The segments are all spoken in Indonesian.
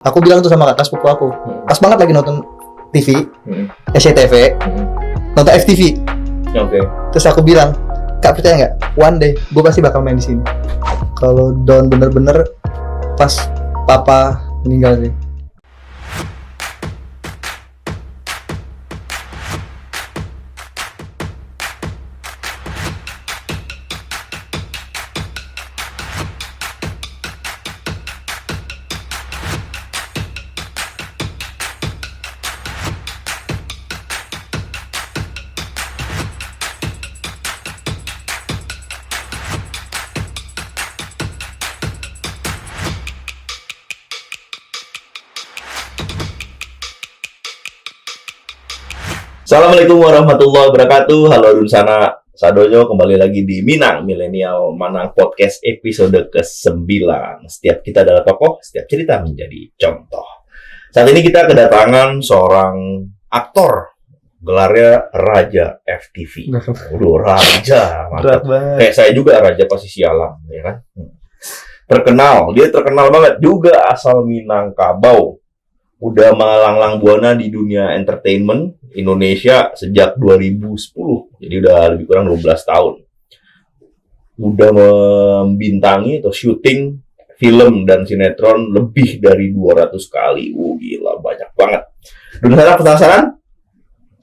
Aku bilang tuh sama kakak sepupu aku, pas banget lagi nonton TV, SCTV, nonton FTV. Oke. Terus aku bilang, Kak percaya nggak? One day, gue pasti bakal main di sini. Kalau down bener-bener pas papa meninggal sih. Assalamualaikum warahmatullahi wabarakatuh. Halo Dunsana Sadojo, kembali lagi di Minang Milenial Manang Podcast episode ke-9. Setiap kita adalah tokoh, setiap cerita menjadi contoh. Saat ini kita kedatangan seorang aktor, gelarnya Raja FTV. Udah Raja, mantap. Kayak saya juga Raja pasti sialan, ya kan? Dia terkenal banget juga asal Minangkabau. Udah melanglang buana di dunia entertainment Indonesia sejak 2010. Jadi udah lebih kurang 12 tahun. Udah membintangi atau syuting film dan sinetron lebih dari 200 kali. Gila, banyak banget. Dan saya penasaran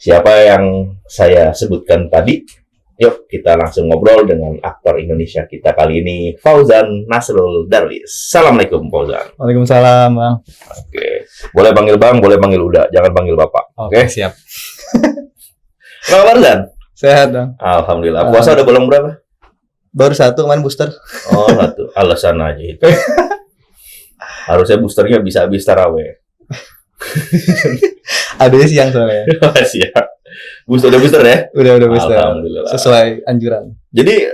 siapa yang saya sebutkan tadi? Yuk kita langsung ngobrol dengan aktor Indonesia kita kali ini, Fauzan Nasrul Darwis. Assalamualaikum Fauzan. Waalaikumsalam, Bang. Oke. Boleh panggil Bang, boleh panggil Uda, jangan panggil Bapak. Oke, siap. Apa kabar, Zan? Sehat, Bang. Alhamdulillah. Puasa udah bolong berapa? Baru satu kemarin booster. Oh, satu. Alasan aja itu. Harusnya boosternya bisa habis taraweh. Ada siang soalnya. Siap. Udah booster ya? Udah booster. Alhamdulillah. Sesuai anjuran. Jadi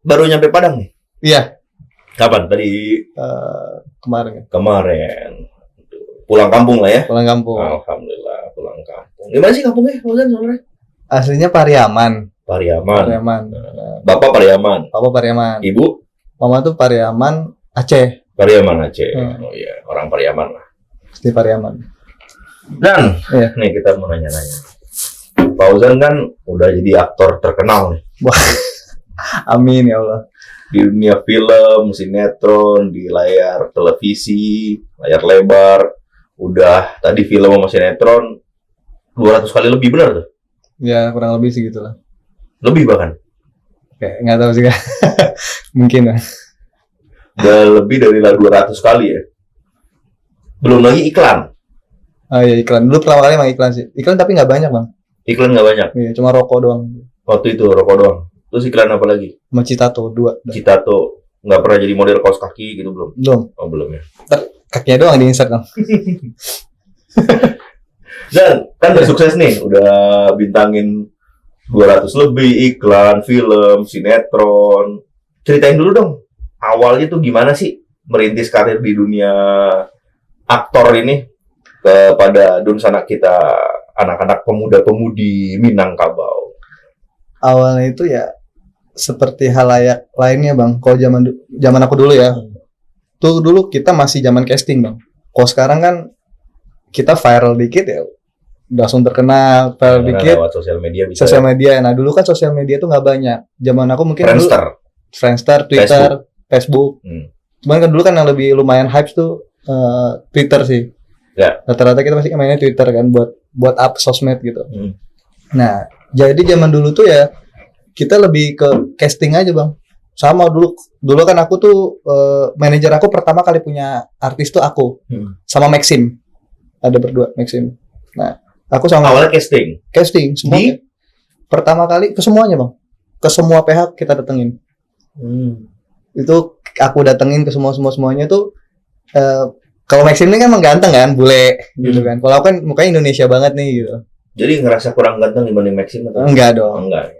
baru nyampe Padang nih? Iya. Kapan? Tadi Kemarin. Kemarin. Pulang kampung lah ya? Pulang kampung. Alhamdulillah, pulang kampung. Gimana sih kampungnya, Fauzan sebenarnya? Aslinya Pariaman. Pariaman. Bapak Pariaman. Papa Pariaman. Ibu? Mama tuh Pariaman Aceh. Pariaman Aceh. Oh iya, orang Pariaman lah. Di Pariaman. Dan, Iya. nih kita mau nanya-nanya. Fauzan kan udah jadi aktor terkenal nih. Wah. Amin ya Allah. Di dunia film, sinetron, di layar televisi, layar lebar. Udah tadi film sama sinetron 200 kali lebih, benar tuh? Ya kurang lebih segitu lah. Lebih bahkan. Kayak nggak tahu sih kan. Mungkin lah. Udah lebih dari 200 kali ya. Belum lagi iklan. Oh iya iklan. Dulu pertama kali emang iklan sih. Iklan tapi nggak banyak, Bang. Iklan nggak banyak. Iya, cuma rokok doang. Waktu itu rokok doang. Terus iklan apa lagi? Sama Citato 2. Citato. Nggak pernah jadi model kaos kaki gitu belum? Belum. Oh belum ya. Kakinya doang di insert, Bang. Dan kan udah sukses nih, udah bintangin 200 lebih iklan, film, sinetron. Ceritain dulu dong, awalnya tuh gimana sih merintis karir di dunia aktor ini kepada Dunsana kita, anak-anak pemuda-pemudi Minangkabau. Awalnya itu ya seperti halayak lainnya, Bang. Kalau zaman aku dulu ya. Tuh dulu kita masih zaman casting, Bang. Kalau sekarang kan kita viral dikit ya langsung terkenal, viral dikit Lewat sosial media bisa. sosial media. Nah, dulu kan sosial media tuh nggak banyak. Zaman aku mungkin Friendster. dulu Twitter, Facebook. Cuman kan dulu kan yang lebih lumayan hype tuh Twitter sih. Ya. Rata-rata kita pasti mainnya Twitter kan buat up sosmed gitu. Hmm. Nah, jadi zaman dulu tuh ya kita lebih ke casting aja, Bang. Sama dulu kan aku tuh manajer aku pertama kali punya artis tuh aku sama Maxim. Ada berdua Maxim. Nah, aku sama Awalnya casting semuanya. Pertama kali ke semuanya, Bang. Ke semua pihak kita datengin. Itu aku datengin ke semuanya tuh kalau Maxim ini kan emang ganteng kan, bule gitu kan. Kalau aku kan mukanya Indonesia banget nih gitu. Jadi ngerasa kurang ganteng dibanding Maxim atau? Enggak dong. Enggak.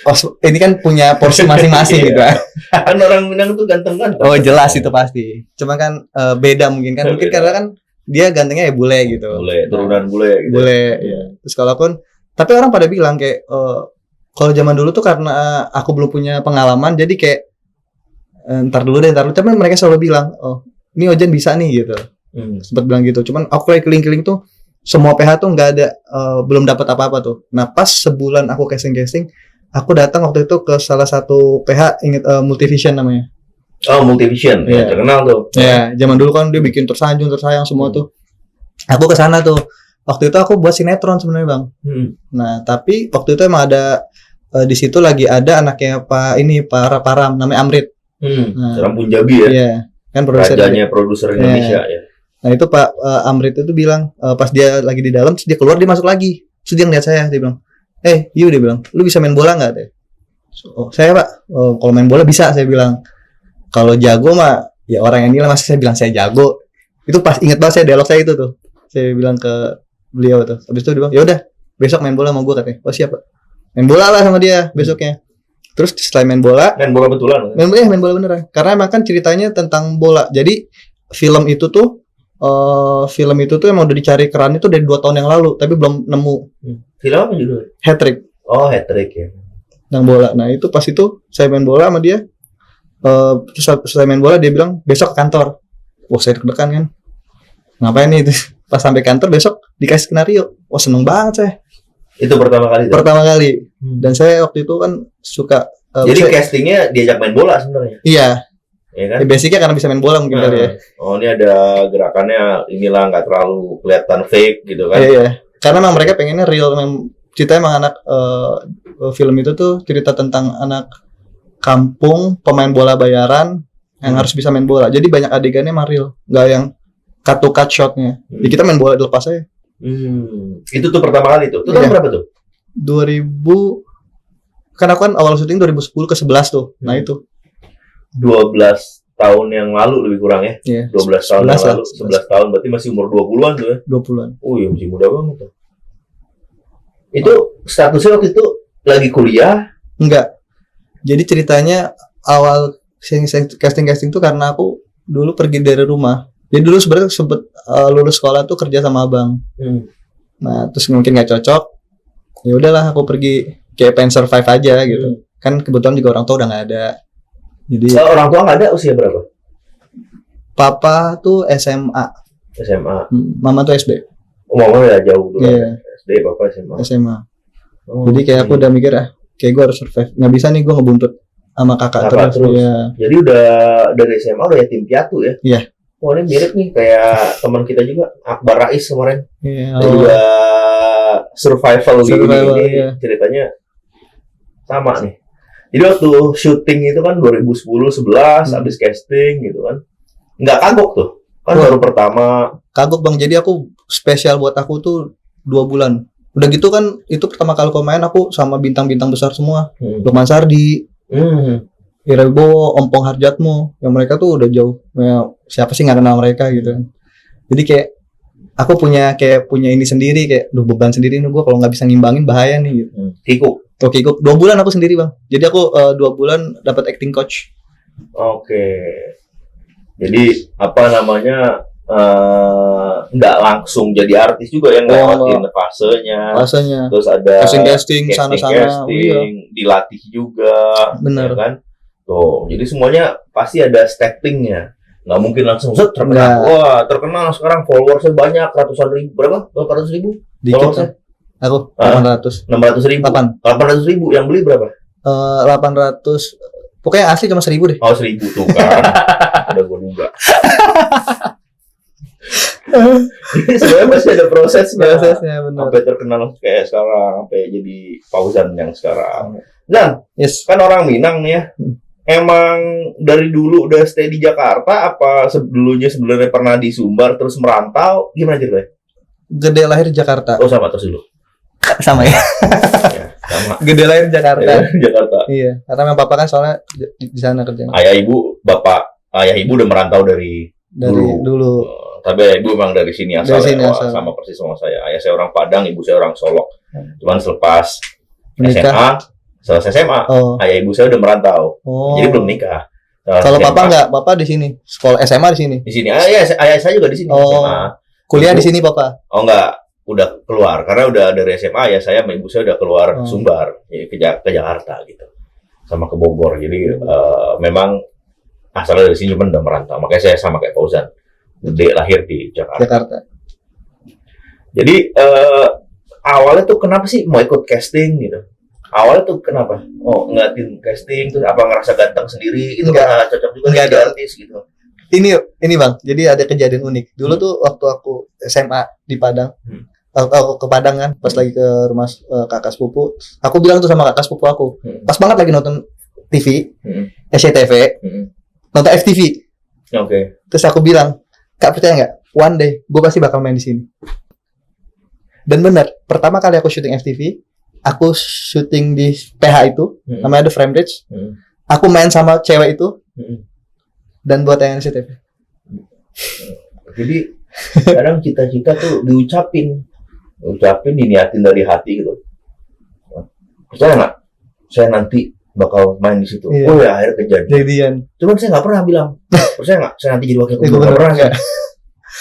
Oh, ini kan punya porsi masing-masing gitu kan. Kan orang Minang tuh ganteng-ganteng. Oh, jelas itu pasti. Cuma kan beda mungkin kan. Mungkin karena kan dia gantengnya ya bule gitu. Bule, turunan bule gitu. Bule, ya. Terus kalau aku tapi orang pada bilang kayak kalau zaman dulu tuh karena aku belum punya pengalaman jadi kayak ntar dulu. Tapi mereka selalu bilang, "Oh, ini Ojan bisa nih," gitu. Sempat bilang gitu. Cuman aku kayak keliling-keliling tuh semua PH tuh nggak ada, belum dapat apa-apa tuh. Nah pas sebulan aku casting, aku datang waktu itu ke salah satu PH, inget Multivision namanya. Oh, Multivision, ya terkenal tuh. Ya, zaman dulu kan dia bikin Tersanjung, Tersayang semua tuh. Aku ke sana tuh. Waktu itu aku buat sinetron sebenarnya bang. Nah tapi waktu itu emang ada di situ lagi ada anaknya Pak Param, namanya Amrit. Seorang Punjabi ya. Iya, kan produser Indonesia ya. Nah itu Pak Amrit itu bilang pas dia lagi di dalam, terus dia keluar, dia masuk lagi. Terus dia ngeliat saya, dia bilang, Yu, dia bilang, lu bisa main bola nggak? Oh, saya Pak, kalau main bola bisa, saya bilang. Kalau jago mah, ya orang yang nilai, masih saya bilang saya jago. Itu pas inget banget saya dialog saya itu tuh. Saya bilang ke beliau tuh. Habis itu dia bilang, ya udah, besok main bola sama gue katanya. Oh siap Pak. Main bola lah sama dia besoknya. Terus setelah main bola betulan. Main bola beneran. Karena emang kan ceritanya tentang bola. Jadi film itu tuh emang udah dicari keran itu dari 2 tahun yang lalu, tapi belum nemu. Film apa judulnya? Hat-Trick. Oh, Hat-Trick ya. Tentang bola. Nah itu pas itu saya main bola sama dia. Terus saya main bola, dia bilang besok ke kantor. Wah saya deg-degan kan. Ngapain nih? Pas sampai kantor besok dikasih skenario. Wah seneng banget saya. Itu pertama kali. Pertama kali. Dan saya waktu itu kan suka. Jadi castingnya diajak main bola sebenarnya. Iya. Ya kan? Basicnya karena bisa main bola mungkin kali ya. Oh ini ada gerakannya, inilah nggak terlalu kelihatan fake gitu kan? Iya. Karena memang mereka pengennya real. Cerita emang anak film itu tuh cerita tentang anak kampung pemain bola bayaran yang harus bisa main bola. Jadi banyak adegannya emang real, nggak yang cut to cut shotnya. Jadi kita main bola dilepas aja. Itu tuh pertama kali tuh. Itu tahun berapa tuh? 2000. Kan aku kan awal syuting 2010 ke 11 tuh. Nah itu 12 tahun yang lalu lebih kurang ya. 12 tahun yang lalu, 11 tahun berarti masih umur 20-an tuh ya. 20-an. Oh iya masih muda banget tuh. Itu statusnya waktu itu lagi kuliah? Enggak. Jadi ceritanya awal casting tuh karena aku dulu pergi dari rumah. Jadi dulu sebenarnya sempet lulus sekolah tuh kerja sama abang. Nah terus mungkin nggak cocok. Ya udahlah aku pergi kayak pengen survive aja gitu. Kan kebetulan juga orang tua udah nggak ada. Jadi orang tua nggak ada, usia berapa? Papa tuh SMA. Mama tuh SD. Oh, mama udah jauh dulu. Yeah. SD, papa SMA. Oh, jadi kayak aku udah mikir kayak gue harus survive. Nggak bisa nih gue ngebuntut sama kakak terus. Ya. Jadi udah dari SMA udah yatim piatu ya? Iya. Wah ini mirip nih kayak teman kita juga, Akbar Rais kemarin. Iya. Dia juga survival ini iya. Ceritanya sama nih. Jadi waktu syuting itu kan 2010-11 habis casting gitu kan. Nggak kagok tuh. Kan baru pertama. Kagok bang, jadi aku spesial buat aku tuh 2 bulan. Udah gitu kan, itu pertama kali aku main aku sama bintang-bintang besar semua. Lukman Sardi, Ira Wibowo, Ompong Harjatmo. Yang mereka tuh udah jauh. Ya, siapa sih nggak kenal mereka gitu kan. Jadi kayak aku punya ini sendiri, kayak beban sendiri nih gue kalau nggak bisa ngimbangin bahaya nih gitu. Kikuk 2 bulan aku sendiri bang. Jadi aku 2 bulan dapat acting coach. Oke. Jadi apa namanya nggak langsung jadi artis juga yang ngelewatin fasenya. Terus ada casting sana-sana. Dilatih juga. Bener ya kan? Tuh. Jadi semuanya pasti ada steppingnya. Nggak mungkin langsung terkenal. Wah terkenal sekarang followersnya banyak ratusan ribu. Berapa? 800.000? Dikit. Aku 600 ribu. 800 ribu. Yang beli berapa? 800. Pokoknya asli cuma 1.000 deh. Oh 1.000 tuh kan. Udah gue duga. Sebenarnya masih ada prosesnya benar. Sampai terkenal kayak sekarang, sampai jadi Fauzan yang sekarang. Dan kan orang Minang nih ya. Emang dari dulu udah stay di Jakarta apa sebenarnya pernah di Sumbar terus merantau? Gimana ceritanya? Gede lahir di Jakarta. Oh sama terus dulu. Sama ya. Sama. Gede lahir di Jakarta. Jakarta. Iya, karena memang papa kan soalnya di sana kerjanya. Ayah ibu udah merantau dari dulu. Tapi ayah ibu memang dari sini asal. Sama persis sama saya. Ayah saya orang Padang, ibu saya orang Solok. Cuman selepas selesai SMA, ayah ibu saya udah merantau. Jadi belum nikah. Kalau papa enggak, papa di sini. Sekolah SMA di sini. Di sini. Ayah saya juga di sini SMA. Kuliah di sini papa. Oh enggak. Udah keluar karena udah dari SMA ya saya sama ibu saya udah keluar Sumbar ya, ke Jakarta gitu sama ke Bogor jadi memang asalnya dari sini cuma udah merantau makanya saya sama kayak Fauzan gede, lahir di Jakarta. Jakarta. Jadi awalnya tuh kenapa sih mau ikut casting gitu? Awalnya tuh kenapa? Oh, ngeliatin casting terus apa ngerasa ganteng sendiri itu Enggak. karena cocok juga Enggak jadi ada. artis gitu. Ini Bang, jadi ada kejadian unik. Dulu tuh waktu aku SMA di Padang, aku ke Padang kan, pas lagi ke rumah kakak sepupu, aku bilang tuh sama kakak sepupu aku, pas banget lagi nonton TV, SCTV, nonton FTV. Oke. Terus aku bilang, Kak percaya nggak? One day, gue pasti bakal main di sini. Dan benar, pertama kali aku syuting FTV, aku syuting di PH itu, namanya The Frame Bridge. Aku main sama cewek itu, dan buat yang SCTV. Jadi kadang cita-cita tuh diucapin, diniatin dari hati gitu. Percaya nggak? Saya nanti bakal main di situ. Iya. Oh ya, akhirnya kejadian. Jadian. Cuman saya nggak pernah bilang. Percaya nggak? Saya nanti jadi wakil Itu gubernur. Nggak pernah. enggak.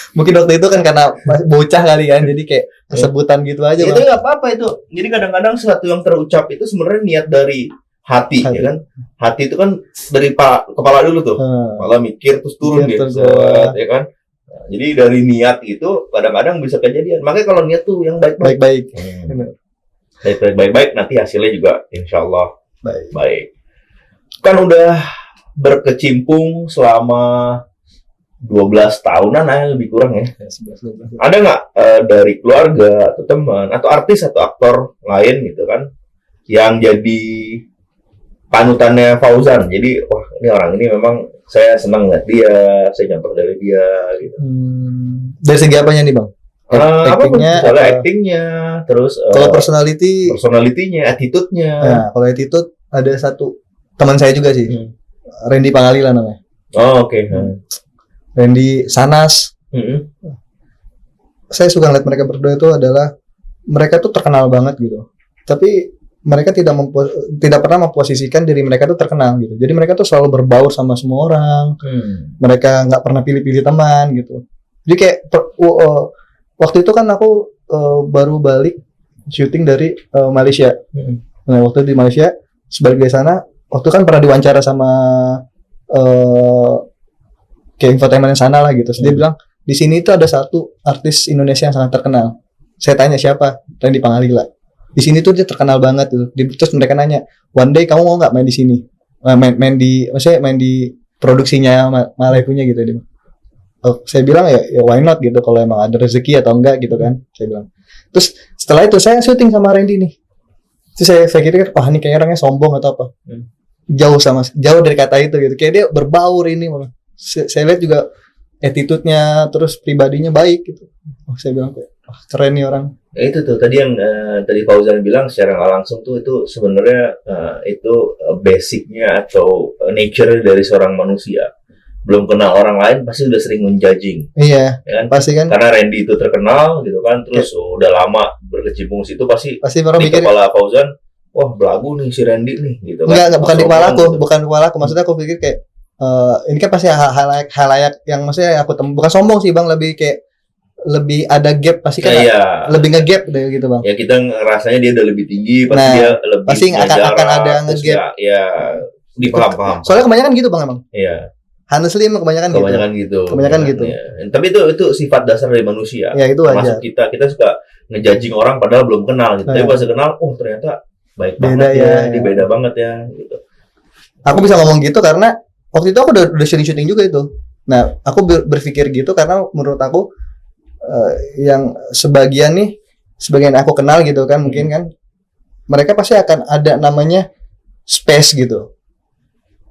Mungkin waktu itu kan karena bocah kali kan, jadi kayak sebutan gitu aja. Itu Bang. nggak apa-apa itu. Jadi kadang-kadang sesuatu yang terucap itu sebenarnya niat dari hati. Ya kan? Hati itu kan dari kepala dulu tuh. Malah mikir terus turun Mikir gitu. terus bawah. Ya kan? Nah, jadi dari niat itu kadang-kadang bisa kejadian. Makanya kalau niat tuh yang baik-baik. Baik-baik. Baik-baik nanti hasilnya juga insya Allah Baik. baik. Kan udah berkecimpung selama 12 tahunan lebih kurang ya. Ada nggak dari keluarga atau teman atau artis atau aktor lain gitu kan yang jadi panutannya Fauzan? Jadi wah ini orang ini memang saya senang lihat dia, saya contoh dari dia gitu. Dari segi apanya nih Bang? Actingnya, actingnya, terus kalau personalitinya, attitude-nya. Nah, kalau attitude ada satu teman saya juga sih, Randy Pangalila namanya. Oh oke. Randy Sanas. Saya suka lihat mereka berdua itu adalah mereka tuh terkenal banget gitu. Tapi mereka tidak pernah memposisikan diri mereka tuh terkenal gitu. Jadi mereka tuh selalu berbaur sama semua orang. Mereka nggak pernah pilih-pilih teman gitu. Jadi kayak waktu itu kan aku baru balik syuting dari Malaysia. Nah waktu di Malaysia sebalik dari sana, waktu kan pernah diwawancara sama kayak infotainment yang sana lah gitu. Terus dia bilang di sini itu ada satu artis Indonesia yang sangat terkenal. Saya tanya siapa? Randy Pangalila. Di sini tuh dia terkenal banget gitu. Terus mereka nanya, one day kamu mau nggak main di sini? Main di produksinya Malay punya gitu dia. Oh, saya bilang ya why not gitu kalau emang ada rezeki atau enggak gitu kan. Saya bilang. Terus setelah itu saya syuting sama Randy nih. Terus saya pikir wah ini kayaknya orangnya sombong atau apa. Jauh dari kata itu gitu. Kayak dia berbaur ini malah. Saya lihat juga attitude-nya terus pribadinya baik gitu. Oh, saya bilang kayak wah, keren nih orang. Ya itu tuh tadi yang tadi Fauzan bilang secara nggak langsung tuh itu sebenarnya itu basicnya atau nature dari seorang manusia. Belum kenal orang lain pasti udah sering menjudging. Iya. Ya kan? Pasti kan. Karena Randy itu terkenal gitu kan, terus udah lama berkecimpung situ pasti orang di mikir kepala Fauzan, wah belagu nih si Randy nih gitu kan. Enggak bukan di kepala aku, gitu. bukan kepala aku. Maksudnya aku pikir kayak ini kan pasti halayak yang maksudnya aku bukan sombong sih Bang, lebih ada gap pasti kan lebih nge-gap deh gitu Bang. Ya kita rasanya dia udah lebih tinggi, pasti dia lebih pasti akan ada nge-gap. Ya dipaham-paham. Soalnya kebanyakan gitu Bang emang. Iya. Honestly emang kebanyakan gitu. Kebanyakan gitu. Ya. Tapi itu sifat dasar dari manusia. Ya itu aja. Masuk kita suka ngejudging orang padahal belum kenal gitu. Tapi pas kenal, oh ternyata baik banget ya, dia beda banget ya gitu. Aku bisa ngomong gitu karena waktu itu aku udah syuting juga itu. Nah, aku berpikir gitu karena menurut aku yang sebagian aku kenal gitu kan, mungkin kan mereka pasti akan ada namanya space gitu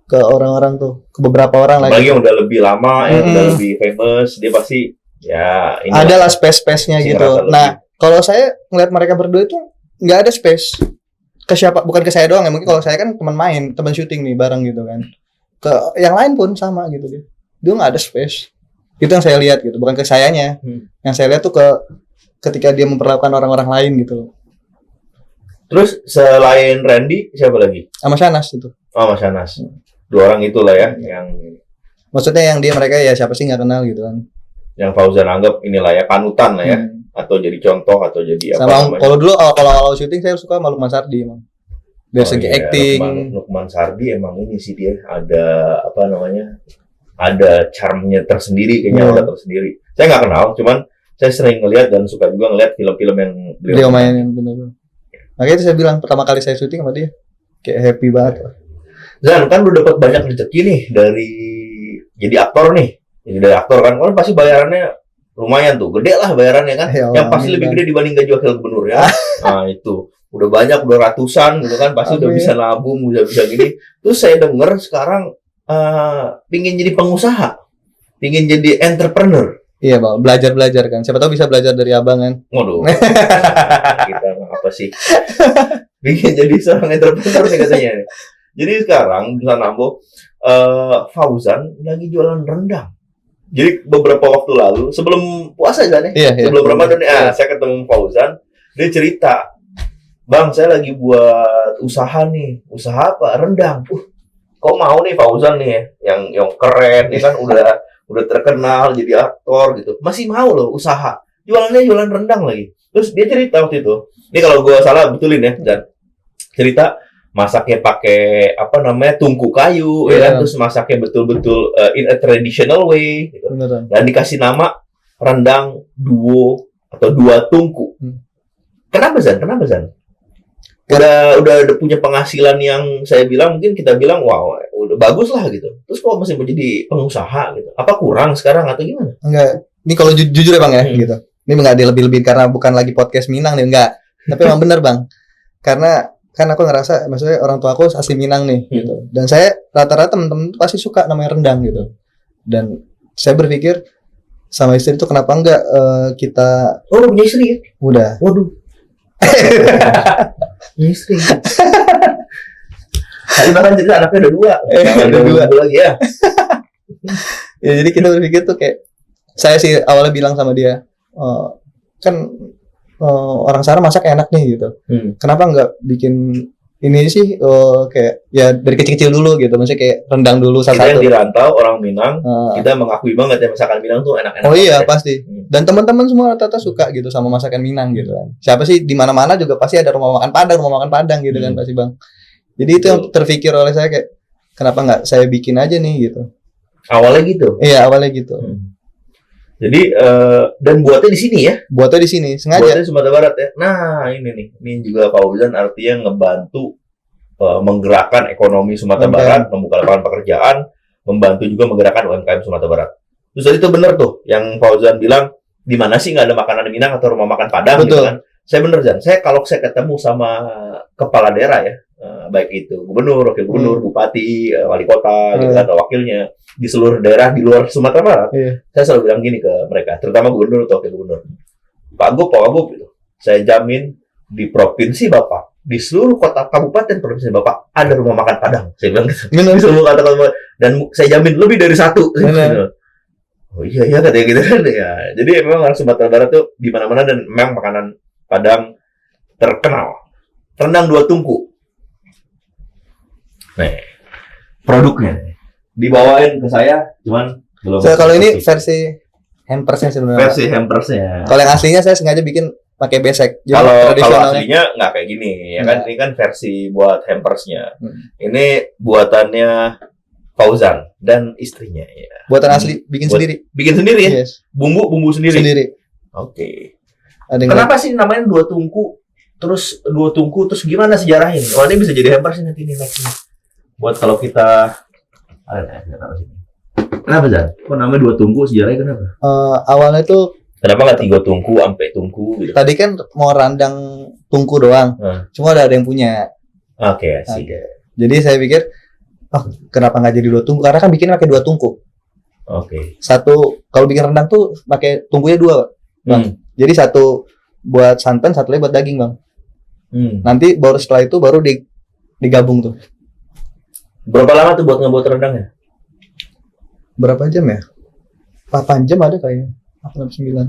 ke orang-orang tuh, ke beberapa orang lagi. Bagi yang udah lebih lama, yang udah lebih famous, dia pasti ya ini adalah space-nya gitu. Nah, kalau saya ngeliat mereka berdua itu nggak ada space ke siapa, bukan ke saya doang ya. Mungkin kalau saya kan teman syuting nih bareng gitu kan. Ke yang lain pun sama gitu dia nggak ada space. Itu yang saya lihat gitu, bukan ke sayanya. Yang saya lihat tuh ketika dia memperlakukan orang-orang lain gitu. Terus selain Randy siapa lagi? Sama Shanas itu. Oh, Mas Shanas. Dua orang itulah ya yang maksudnya yang mereka ya siapa sih nggak kenal gitu kan. Yang Fauzan anggap inilah ya panutan lah ya, atau jadi contoh atau jadi apa namanya. Kalau dulu kalau syuting saya suka sama Lukman Sardi emang. Dari segi acting. Lukman Sardi emang ini sih dia ada apa namanya? ada charmnya tersendiri, kayaknya aura tersendiri. Saya nggak kenal, cuman saya sering ngelihat dan suka juga ngelihat film-film yang beliau mainin, benar. Makanya itu saya bilang pertama kali saya syuting sama dia kayak happy banget. Zan, kan lu dapat banyak rezeki nih dari jadi aktor nih. Jadi dari aktor kan pasti bayarannya lumayan tuh, gede lah bayarannya kan. Ya, yang pasti lebih gede dibanding gaji wakil gubernur ya. Nah itu udah banyak, udah ratusan gitu kan, pasti udah bisa nabung, udah bisa gini. Terus saya denger sekarang pingin jadi pengusaha, pingin jadi entrepreneur. Iya bang, belajar kan. Siapa tahu bisa belajar dari abang kan. Waduh, kita apa sih? Pingin jadi seorang entrepreneur nih katanya. Jadi sekarang bisa nambah Fauzan lagi jualan rendang. Jadi beberapa waktu lalu sebelum puasa kan ya, sebelum Ramadan ya, saya ketemu Fauzan, dia cerita, Bang, saya lagi buat usaha nih. Usaha apa? Rendang. Kok mau nih Fauzan nih yang keren, ya kan udah terkenal jadi aktor gitu, masih mau loh usaha jualannya jualan rendang lagi. Terus dia cerita waktu itu, ini kalau gue salah betulin ya, dan cerita masaknya pakai apa namanya tungku kayu, ya kan, terus masaknya betul-betul in a traditional way gitu. Dan dikasih nama rendang duo atau dua tungku. Kenapa Zan? Udah punya penghasilan yang saya bilang, mungkin kita bilang wow udah bagus lah gitu. Terus kok masih menjadi pengusaha gitu? Apa kurang sekarang atau gimana? Enggak. Ini kalau jujur ya bang ya gitu. Ini enggak dilebih-lebihin karena bukan lagi podcast Minang nih, enggak. Tapi emang bener bang. Karena kan aku ngerasa, maksudnya orang tua aku asli Minang nih gitu. Dan saya rata-rata temen-temen pasti suka namanya rendang gitu. Dan saya berpikir sama istri itu kenapa enggak kita. Oh, punya istri ya? Udah. Waduh. Istri. Tadi bahkan cerita anaknya ada dua. Ada dua lagi ya. Ya jadi kita berpikir tuh kayak, saya sih awalnya bilang sama dia, kan orang sana masak enak nih gitu. Kenapa nggak bikin ini sih kayak ya dari kecil-kecil dulu gitu, maksudnya kayak rendang dulu satu. Kita yang di rantau orang Minang, kita mengakui banget ya masakan Minang tuh enak-enak. Oh iya pasti. Dan teman-teman semua rata-rata suka gitu sama masakan Minang gitu kan. Siapa sih di mana-mana juga pasti ada rumah makan Padang gitu kan pasti bang. Jadi itu yang terpikir oleh saya kayak kenapa nggak saya bikin aja nih gitu. Awalnya gitu. Iya awalnya gitu. Jadi dan buatnya di sini ya? Buatnya di sini sengaja. Buatnya Sumatera Barat ya. Nah ini nih, ini juga Fauzan artinya ngebantu menggerakkan ekonomi Sumatera Barat, membuka lapangan pekerjaan, membantu juga menggerakkan UMKM Sumatera Barat. Terus tadi itu benar tuh yang Fauzan bilang, di mana sih nggak ada makanan Minang atau rumah makan Padang gitu kan? Saya bener Zan. Kalau saya ketemu sama kepala daerah ya, baik itu gubernur, wakil gubernur, bupati, wali kota, gitu kan, atau wakilnya di seluruh daerah di luar Sumatera Barat, saya selalu bilang gini ke mereka, terutama gubernur atau wakil gubernur, Pak Gub, gitu, saya jamin di provinsi Bapak, di seluruh kota kabupaten provinsi Bapak ada rumah makan Padang, saya bilang gitu. Di seluruh kota kabupaten, dan saya jamin lebih dari satu. Oh iya katanya gitu kan ya. Jadi memang orang Sumatera Barat tuh di mana-mana dan memang makanan Padang terkenal. Rendang dua tungku. Nih, produknya dibawain ke saya, cuman belum. Kalau ini versi hampersnya sebenarnya. Versi hampersnya. Kalau yang aslinya saya sengaja bikin pakai besek. Kalau aslinya nggak kayak gini, ya kan? Ini kan versi buat hampersnya. Ini buatannya Fauzan dan istrinya ya. Buatan asli, bikin sendiri. Bikin sendiri ya? Yes. Bumbu sendiri. Oke. Kenapa sih namanya dua tungku? Terus gimana sejarahnya? Oh, ini bisa jadi hampers nanti nih nextnya. Buat kalau kita kenapa Zan? Kok namanya dua tungku, sejarahnya kenapa? Awalnya tuh kenapa nggak tiga tungku sampai tungku gitu? Tadi kan mau randang tungku doang. Cuma ada yang punya. Oke, sih. Jadi saya pikir kenapa nggak jadi dua tungku? Karena kan bikinnya pakai dua tungku. Oke. Satu kalau bikin rendang tuh pakai tungkunya dua, bang. Jadi satu buat santan, satu lagi buat daging, bang. Nanti baru setelah itu baru digabung tuh. Berapa lama tuh buat ngebuat rendangnya? Berapa jam ya? 8 jam ada kayaknya. 8-9 jam.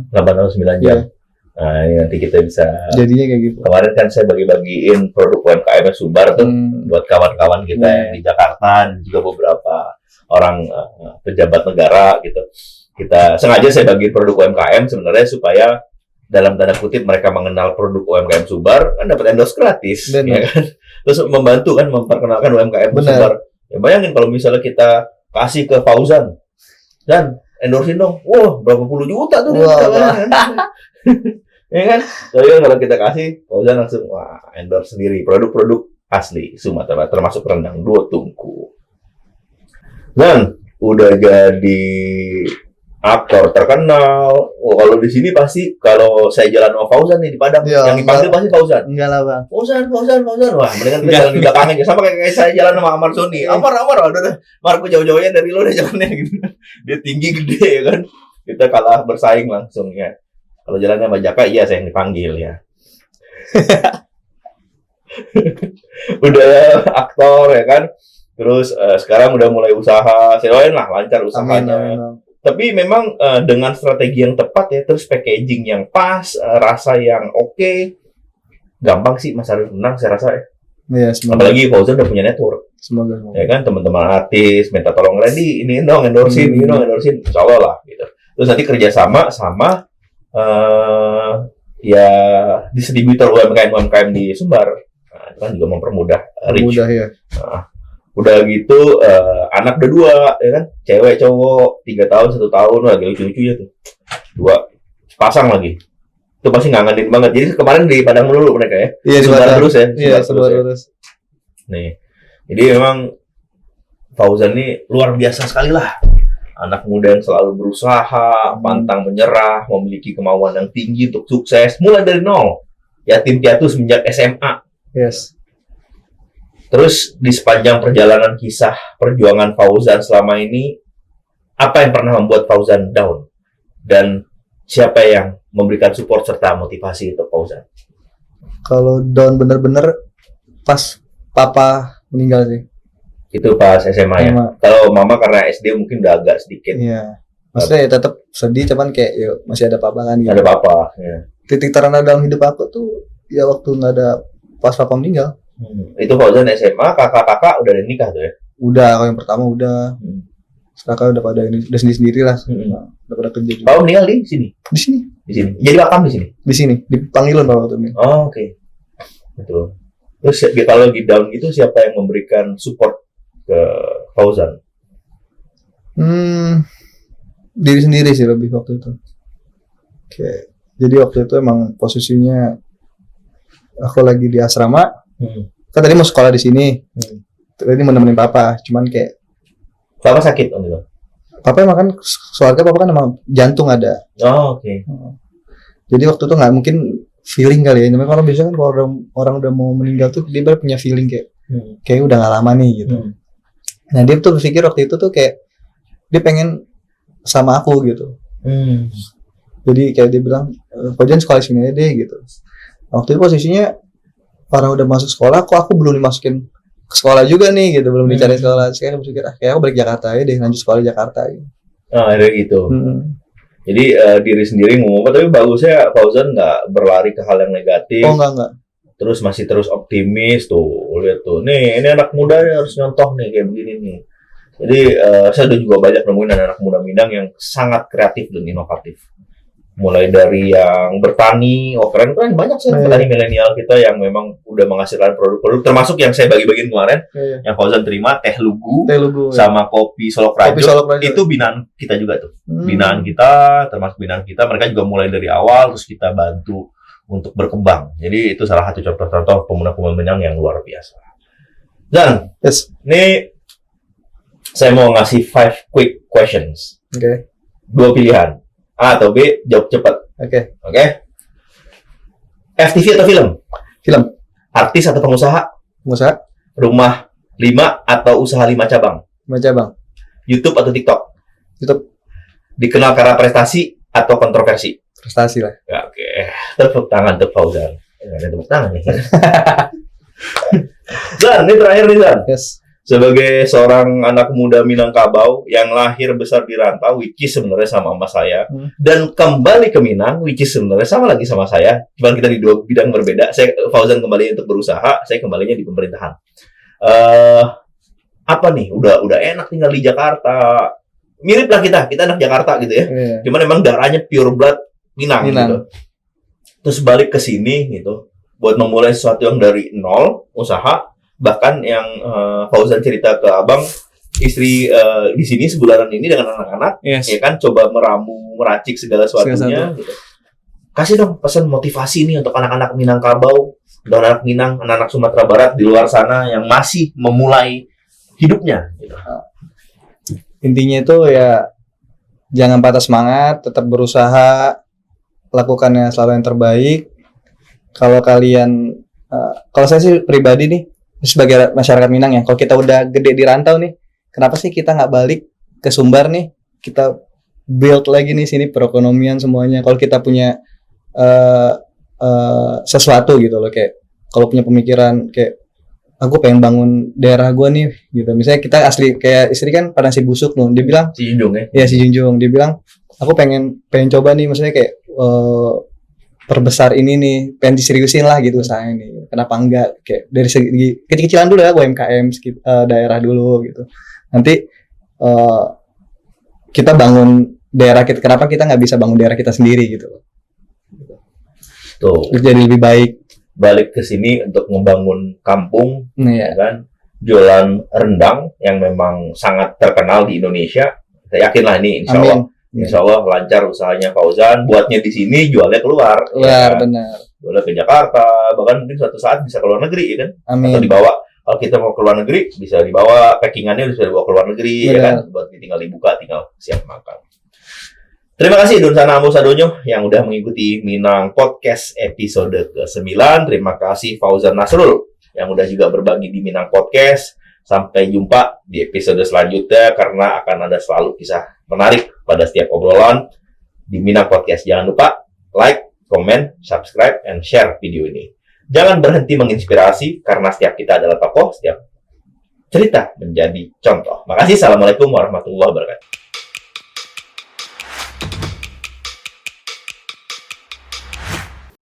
Yeah. Nah, ini nanti kita bisa. Jadinya kayak gitu. Kemarin kan saya bagi-bagiin produk UMKM Subar tuh buat kawan-kawan kita yang di Jakarta dan juga beberapa orang pejabat negara gitu. Kita sengaja saya bagi produk UMKM sebenarnya supaya dalam tanda kutip mereka mengenal produk UMKM Subar kan dapat endorse gratis, ya kan? Terus membantu kan memperkenalkan UMKM Subar. Ya bayangin kalau misalnya kita kasih ke Fauzan Dan endorsein dong. Wah, berapa puluh juta tuh dia. Ya kan? Jadi kalau kita kasih, Fauzan langsung wah endorse sendiri produk-produk asli Sumatera, termasuk rendang dua tungku. Dan udah jadi aktor terkenal. Oh, kalau di sini pasti kalau saya jalan sama Fauzan nih di Padang, yang dipanggil pasti Fauzan. Enggak lah bang. Fauzan. Wah, mendingan kita jalan di belakang aja. Sama kayak saya jalan sama Amar Sony. Amar, udah. Mar, gue jauh-jauhnya dari lo udah jalannya gitu. Dia tinggi gede ya kan. Kita kalah bersaing langsung ya. Kalau jalannya sama Jaka, iya saya yang dipanggil ya. Udah aktor ya kan. Terus sekarang udah mulai usaha. Saya doain lah lancar usahanya. Amin. Tapi memang dengan strategi yang tepat ya, terus packaging yang pas, rasa yang oke, gampang sih Mas Arief menang saya rasa ya. Iya, semoga. Apalagi Fauzan udah punya network. Semoga. Ya kan teman-teman artis minta tolong ready, ini dong endorsein, insya Allah lah gitu. Terus nanti kerjasama sama ya distributor UMKM di Sumbar. Nah, itu kan juga mempermudah reach. Mudah ya. Nah, udah gitu anak udah 2 ya kan, cewek cowok 3 tahun 1 tahun lagi lucu-lucunya tuh 2 pasang lagi, itu pasti ngangenin banget. Jadi kemarin di Padang dulu mereka ya, iya, Sumbar terus ya, iya, Sumbar terus. Nih, jadi memang Fauzan ini luar biasa sekali lah, anak muda yang selalu berusaha, pantang menyerah, memiliki kemauan yang tinggi untuk sukses mulai dari nol, yatim piatu semenjak SMA. Yes. Terus di sepanjang perjalanan kisah perjuangan Fauzan selama ini, apa yang pernah membuat Fauzan down? Dan siapa yang memberikan support serta motivasi untuk Fauzan? Kalau down bener-bener pas papa meninggal sih. Itu pas SMA ya? Kalau mama karena SD mungkin udah agak sedikit. Iya. Maksudnya ya tetap sedih, cuman kayak ya masih ada papa kan gitu. Ada papa, ya. Titik terendah dalam hidup aku tuh ya waktu nggak ada pas papa meninggal. Itu Fauzan SMA, kakak-kakak udah ada nikah tuh ya? Udah, kalau yang pertama udah. Kakak udah pada ini, udah sendiri lah. Udah pada kerja juga. Papa meninggal di sini? Di sini. Di sini. Jadi makam di sini? Di sini, di Panggilan Pak waktu ini. Oh, oke. Betul. Terus kalau lagi down gitu siapa yang memberikan support ke Fauzan? Diri sendiri sih lebih waktu itu. Oke. Jadi waktu itu emang posisinya aku lagi di asrama. Kan tadi mau sekolah di sini. Tadi mau nemenin papa, cuman kayak papa sakit om itu. Papa emang kan keluarga papa kan emang jantung ada. Oh, oke. Jadi waktu itu nggak mungkin feeling kali ya. Namanya kalau biasanya kan kalau orang udah mau meninggal tuh dia baru punya feeling kayak udah nggak lama nih gitu. Nah dia tuh berpikir waktu itu tuh kayak dia pengen sama aku gitu. Jadi kayak dia bilang, Fauzan sekolah sini aja deh gitu. Waktu itu posisinya orang udah masuk sekolah, kok aku belum dimasukin ke sekolah juga nih gitu, belum dicari sekolah. Saya berpikir kayak aku balik Jakarta aja deh, lanjut sekolah di Jakarta gitu. Ada gitu. Jadi diri sendiri ngomong, tapi bagusnya Fauzan nggak berlari ke hal yang negatif. Oh enggak. Terus masih terus optimis tuh, lihat tuh. Nih, ini anak muda harus nyontoh nih kayak begini nih. Jadi saya udah juga banyak nemuin anak muda Minang yang sangat kreatif dan inovatif. Mulai dari yang bertani, keren banyak sih petani milenial kita yang memang udah menghasilkan produk-produk, termasuk yang saya bagi-bagiin kemarin, yang Fauzan terima teh lugu sama kopi Solok Rajo. Itu binaan kita juga tuh, binaan kita, termasuk binaan kita, mereka juga mulai dari awal terus kita bantu untuk berkembang. Jadi itu salah satu contoh-contoh pemuda-pemuda Minang yang luar biasa. Dan ini saya mau ngasih 5 quick questions. 2 pilihan. A atau B, jawab cepat. Oke. FTV atau film? Film. Artis atau pengusaha? Pengusaha. Rumah 5 atau usaha 5 cabang? 5 cabang. YouTube atau TikTok? YouTube. Dikenal karena prestasi atau kontroversi? Prestasi lah. Ya, oke. Tepuk tangan untuk Fauzan. Ada tepuk tangan nih. Dan ini terakhir nih Dan. Yes. Sebagai seorang anak muda Minangkabau yang lahir besar di rantau, which is sebenarnya sama saya, dan kembali ke Minang, which is sebenarnya sama lagi sama saya, cuma kita di 2 bidang berbeda. Saya Fauzan kembali untuk berusaha, saya kembalinya di pemerintahan. Apa nih? Udah enak tinggal di Jakarta. Mirip lah kita anak Jakarta gitu ya. Cuman emang darahnya pure blood Minang. Gitu. Terus balik ke sini gitu, buat memulai sesuatu yang dari nol, usaha. Bahkan yang Fauzan cerita ke abang, istri di sini sebulanan ini dengan anak-anak, ya kan, coba meracik segala sesuatunya. Gitu. Kasih dong pesan motivasi nih untuk anak-anak Minangkabau, dan anak Minang, anak-anak Sumatera Barat di luar sana yang masih memulai hidupnya. Gitu. Intinya itu ya jangan patah semangat, tetap berusaha, lakukannya selalu yang terbaik. Kalau kalian, kalau saya sih pribadi nih, sebagai masyarakat Minang ya, kalau kita udah gede di rantau nih, kenapa sih kita nggak balik ke Sumbar nih? Kita build lagi nih sini perekonomian semuanya. Kalau kita punya sesuatu gitu loh, kayak kalau punya pemikiran kayak aku pengen bangun daerah gua nih gitu. Misalnya kita asli kayak istri kan pada si Busuk loh, dia bilang si Junjung ya. Iya si Junjung, dia bilang aku pengen coba nih, maksudnya kayak perbesar ini nih, pengen diseriusin lah gitu usahanya nih. Kenapa enggak kayak dari segi kecil-kecilan dulu ya, UMKM daerah dulu gitu. Nanti kita bangun daerah kita, kenapa kita nggak bisa bangun daerah kita sendiri gitu loh. Tuh. Jadi lebih baik. Balik ke sini untuk membangun kampung, ya kan, jualan rendang yang memang sangat terkenal di Indonesia. Saya yakin lah ini, insya Allah lancar usahanya Fauzan. Buatnya di sini, jualnya keluar. Ya, benar. Jualnya ke Jakarta, bahkan mungkin suatu saat bisa ke luar negeri, ya kan? Amin. Atau dibawa. Kalau kita mau ke luar negeri, bisa dibawa packingannya, bisa dibawa ke luar negeri, ya kan? Buat tinggal dibuka, tinggal siap makan. Terima kasih Dunsana Amo Sadonyo yang udah mengikuti Minang Podcast episode ke-9. Terima kasih Fauzan Nasrul yang udah juga berbagi di Minang Podcast. Sampai jumpa di episode selanjutnya karena akan ada selalu kisah menarik pada setiap obrolan di Minang Podcast. Jangan lupa like, comment, subscribe, and share video ini. Jangan berhenti menginspirasi karena setiap kita adalah tokoh, setiap cerita menjadi contoh. Makasih. Assalamualaikum warahmatullahi wabarakatuh.